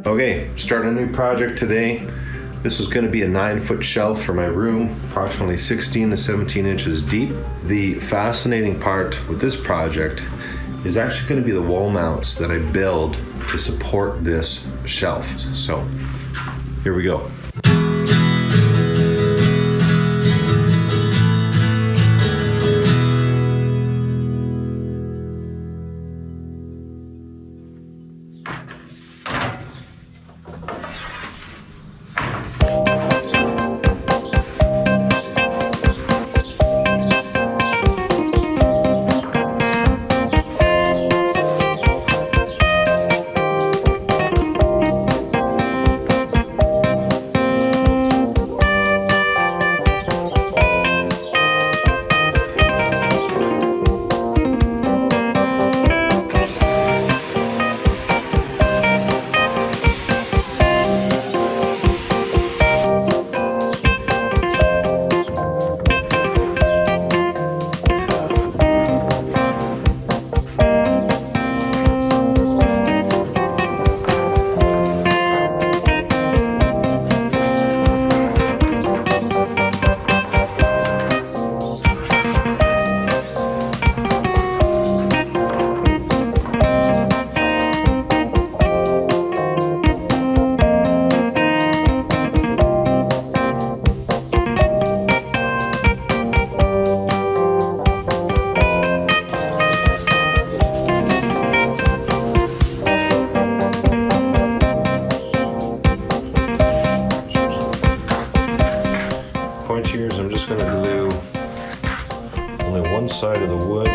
Okay, starting a new project today. This is going to be a 9-foot shelf for my room, approximately 16 to 17 inches deep. The fascinating part with this project is actually going to be the wall mounts that I build to support this shelf. So here we go. Pointers, I'm just going to glue only one side of the wood.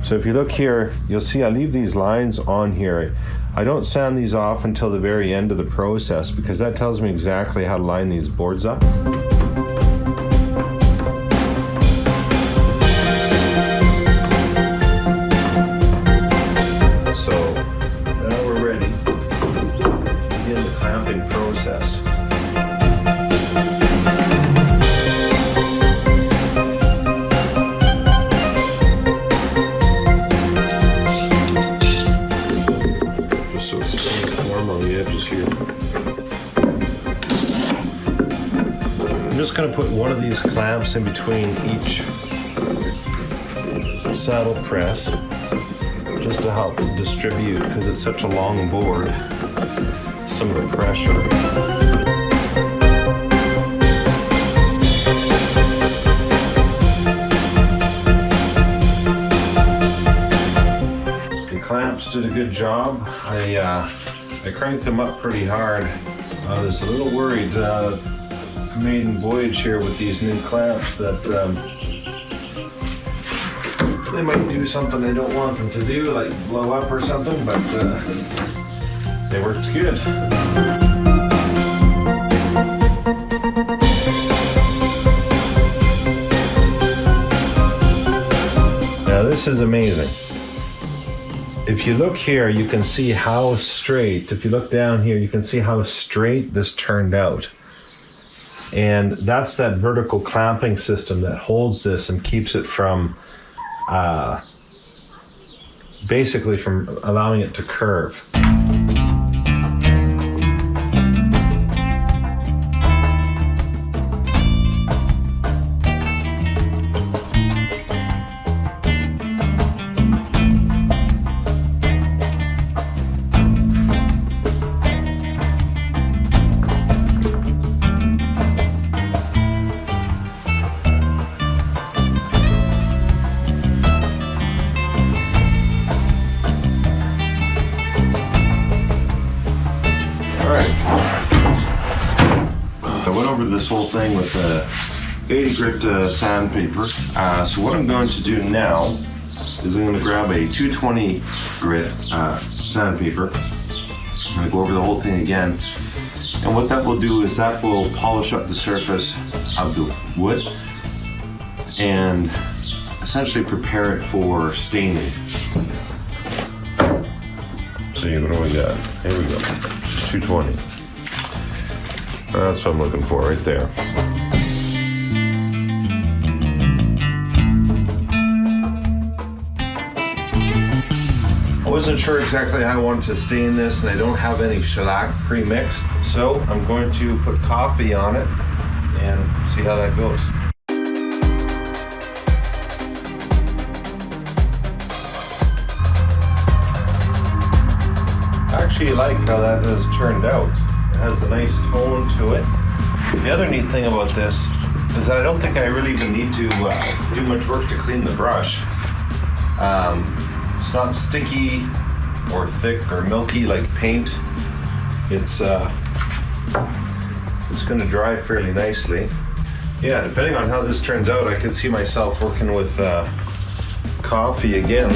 So if you look here, you'll see I leave these lines on here. I don't sand these off until the very end of the process because that tells me exactly how to line these boards up. So now we're ready to begin the clamping process. So it's uniform on the edges here. I'm just going to put one of these clamps in between each saddle press just to help distribute, because it's such a long board, some of the pressure. Clamps did a good job. I cranked them up pretty hard. I was a little worried maiden voyage here with these new clamps that they might do something I don't want them to do, like blow up or something, but they worked good. Now this is amazing. If you look here, you can see how straight, if you look down here, you can see how straight this turned out. And that's that vertical clamping system that holds this and keeps it from, basically from allowing it to curve. This whole thing with 80 grit sandpaper. So what I'm going to do now is I'm going to grab a 220 grit sandpaper. I'm going to go over the whole thing again And what that will do is that will polish up the surface of the wood and essentially prepare it for staining. So what do we got? Here we go, 220. That's what I'm looking for right there. I wasn't sure exactly how I wanted to stain this, and I don't have any shellac pre-mixed, so I'm going to put coffee on it and see how that goes. I actually like how that has turned out. It has a nice tone to it. The other neat thing about this is that I don't think I really even need to do much work to clean the brush. It's not sticky or thick or milky like paint. It's going to dry fairly nicely. Yeah, depending on how this turns out, I could see myself working with coffee again.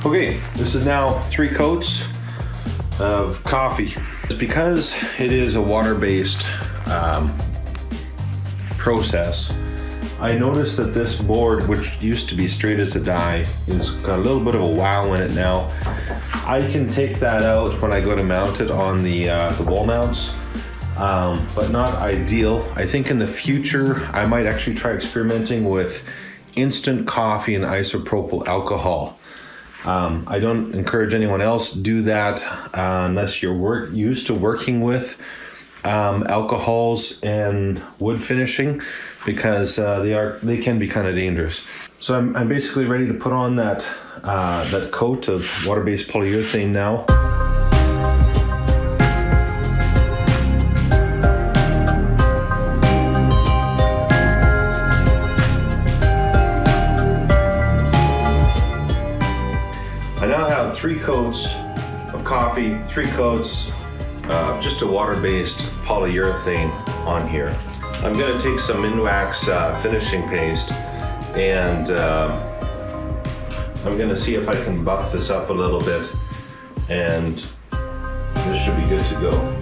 Okay, this is now 3 coats of coffee. It's because it is a water-based process. I noticed that this board, which used to be straight as a die, is got a little bit of a wow in it now. I can take that out when I go to mount it on the wall mounts, but not ideal. I think in the future I might actually try experimenting with instant coffee and isopropyl alcohol. I don't encourage anyone else to do that unless you're used to working with alcohols and wood finishing, because they can be kind of dangerous. So I'm basically ready to put on that coat of water-based polyurethane now. I now have 3 coats of coffee, 3 coats of just a water-based polyurethane on here. I'm going to take some Minwax finishing paste, and I'm going to see if I can buff this up a little bit, and this should be good to go.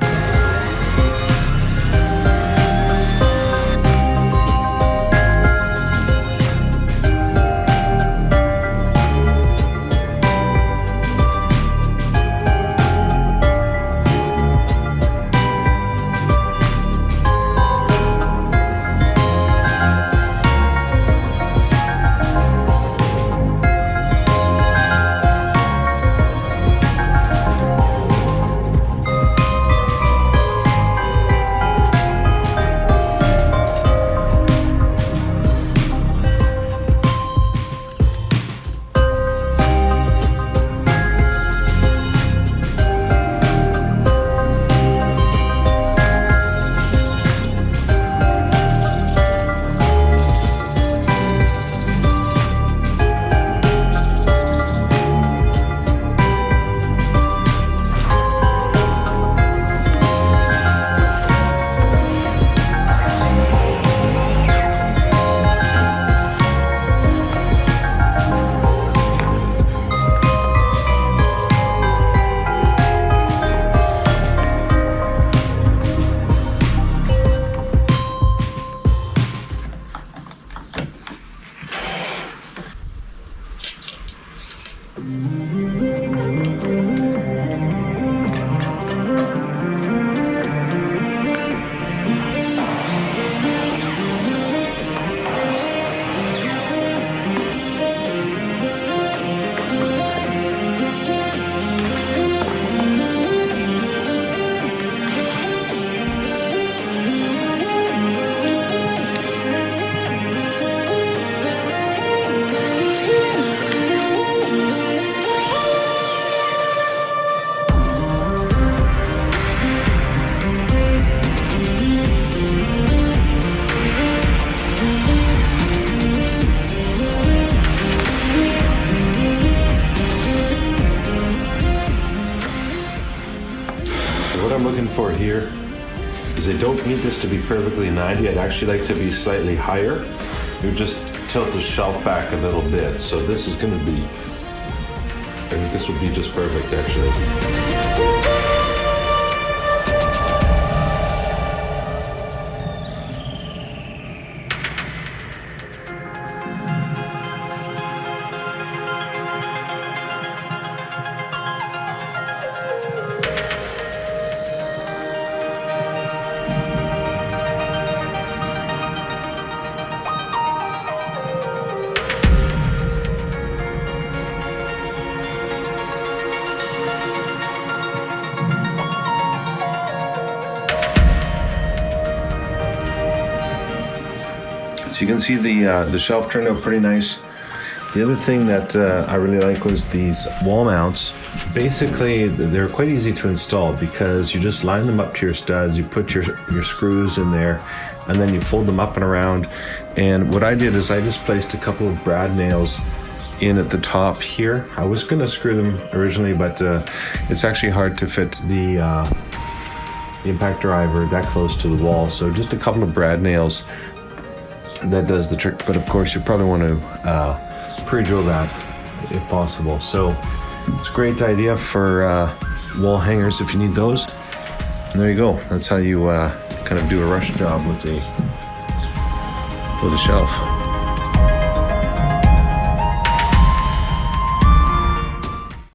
for here is I don't need this to be perfectly 90. I'd actually like to be slightly higher. You would just tilt the shelf back a little bit. So this is going to be, I think this would be just perfect actually. So you can see the shelf turned out pretty nice. The other thing that I really like was these wall mounts. Basically, they're quite easy to install because you just line them up to your studs, you put your screws in there, and then you fold them up and around. And what I did is I just placed a couple of brad nails in at the top here. I was gonna screw them originally, but it's actually hard to fit the impact driver that close to the wall. So just a couple of brad nails, that does the trick. But of course you probably want to pre-drill that if possible. So it's a great idea for wall hangers if you need those. And there you go. That's how you kind of do a rush job with a shelf.